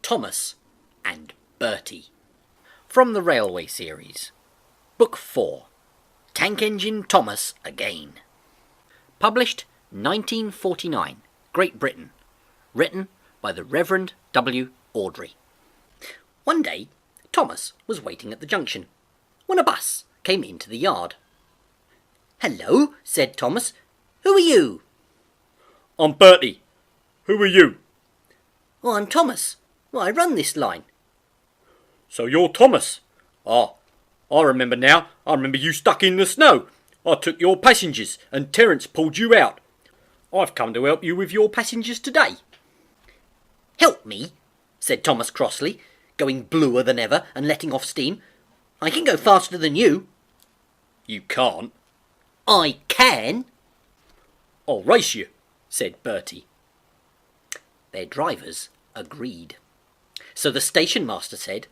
Thomas and Bertie. From the Railway Series. Book 4. Tank Engine Thomas Again. Published 1949, Great Britain. Written by the Reverend W. Awdry. One day, Thomas was waiting at the junction, when a bus came into the yard. "Hello," said Thomas. "Who are you?" "I'm Bertie. Who are you?" "Oh, I'm Thomas. Well, I run this line." "So you're Thomas? Ah, I remember now. I remember you stuck in the snow. I took your passengers and Terence pulled you out. I've come to help you with your passengers today." "Help me," said Thomas crossly, going bluer than ever and letting off steam. "I can go faster than you." "You can't." "I can." "I'll race you," said Bertie. Their drivers agreed. So the station master said,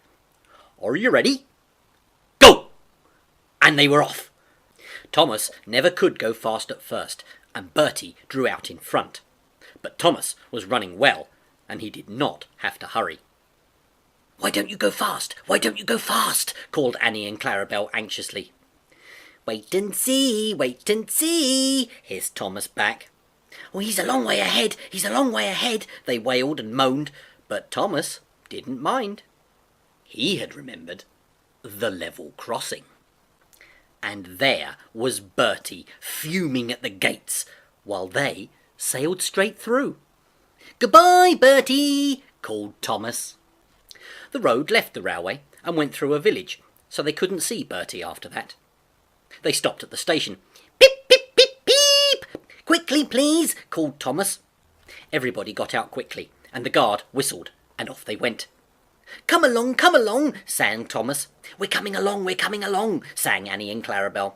"Are you ready? Go!" And they were off. Thomas never could go fast at first, and Bertie drew out in front. But Thomas was running well, and he did not have to hurry. "Why don't you go fast? Why don't you go fast?" called Annie and Clarabel anxiously. Wait and see, hissed Thomas back. "Oh, he's a long way ahead, he's a long way ahead," they wailed and moaned, but Thomas didn't mind. He had remembered the level crossing. And there was Bertie fuming at the gates, while they sailed straight through. "Goodbye, Bertie," called Thomas. The road left the railway and went through a village, so they couldn't see Bertie after that. They stopped at the station. "Pip, pip, pip, peep! Quickly, please," called Thomas. Everybody got out quickly, and the guard whistled, and off they went. Come along," sang Thomas. We're coming along," sang Annie and Clarabel.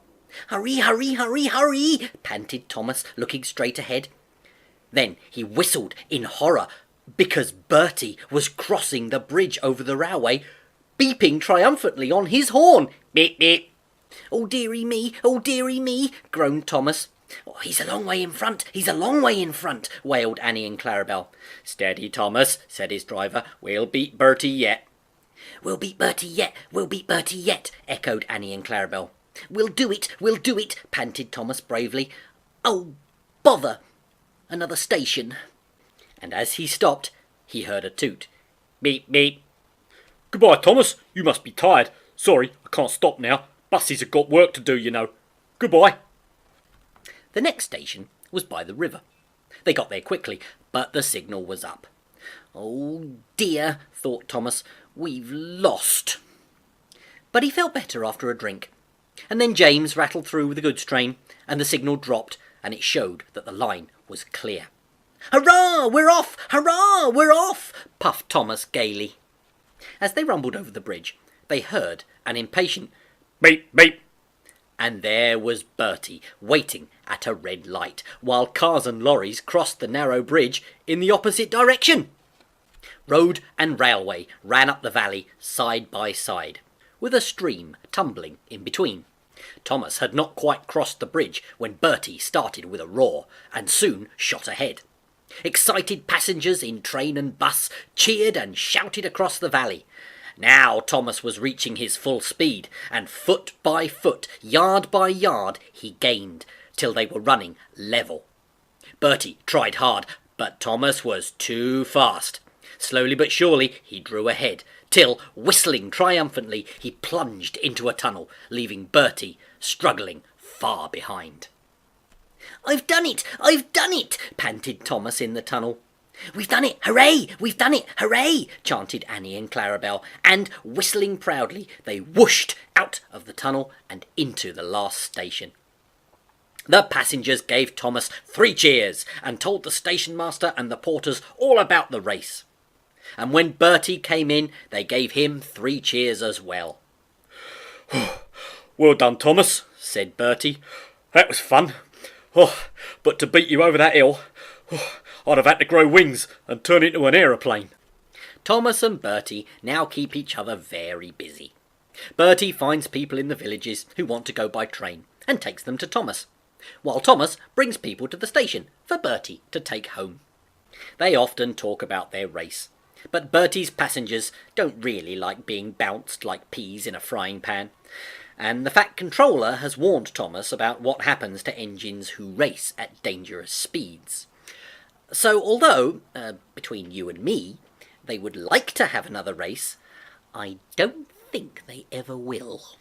Hurry, hurry, panted Thomas, looking straight ahead. Then he whistled in horror, because Bertie was crossing the bridge over the railway, beeping triumphantly on his horn. Beep, beep. Oh, dearie me, groaned Thomas. "Oh, he's a long way in front, wailed Annie and Clarabel. "Steady, Thomas," said his driver. "We'll beat Bertie yet." We'll beat Bertie yet, echoed Annie and Clarabel. We'll do it, panted Thomas bravely. "Oh, bother, another station." And as he stopped, he heard a toot. Beep, beep. "Goodbye, Thomas. You must be tired. Sorry, I can't stop now. Buses have got work to do, you know. Goodbye." The next station was by the river. They got there quickly, but the signal was up. "Oh dear," thought Thomas, "we've lost." But he felt better after a drink. And then James rattled through the goods train, and the signal dropped, and it showed that the line was clear. "Hurrah, we're off! Hurrah, we're off!" puffed Thomas gaily. As they rumbled over the bridge, they heard an impatient "Beep, beep." And there was Bertie waiting at a red light, while cars and lorries crossed the narrow bridge in the opposite direction. Road and railway ran up the valley side by side, with a stream tumbling in between. Thomas had not quite crossed the bridge when Bertie started with a roar, and soon shot ahead. Excited passengers in train and bus cheered and shouted across the valley. Now Thomas was reaching his full speed, and foot by foot, yard by yard, he gained, till they were running level. Bertie tried hard, but Thomas was too fast. Slowly but surely he drew ahead, till, whistling triumphantly, he plunged into a tunnel, leaving Bertie struggling far behind. I've done it, panted Thomas in the tunnel. We've done it, hooray, chanted Annie and Clarabel, and, whistling proudly, they whooshed out of the tunnel and into the last station. The passengers gave Thomas 3 cheers, and told the station master and the porters all about the race. And when Bertie came in, they gave him 3 cheers as well. "Well done, Thomas," said Bertie. "That was fun. But to beat you over that hill, I'd have had to grow wings and turn into an aeroplane." Thomas and Bertie now keep each other very busy. Bertie finds people in the villages who want to go by train and takes them to Thomas, while Thomas brings people to the station for Bertie to take home. They often talk about their race, But Bertie's passengers don't really like being bounced like peas in a frying pan, and the Fat Controller has warned Thomas about what happens to engines who race at dangerous speeds. So although, between you and me, they would like to have another race, I don't think they ever will.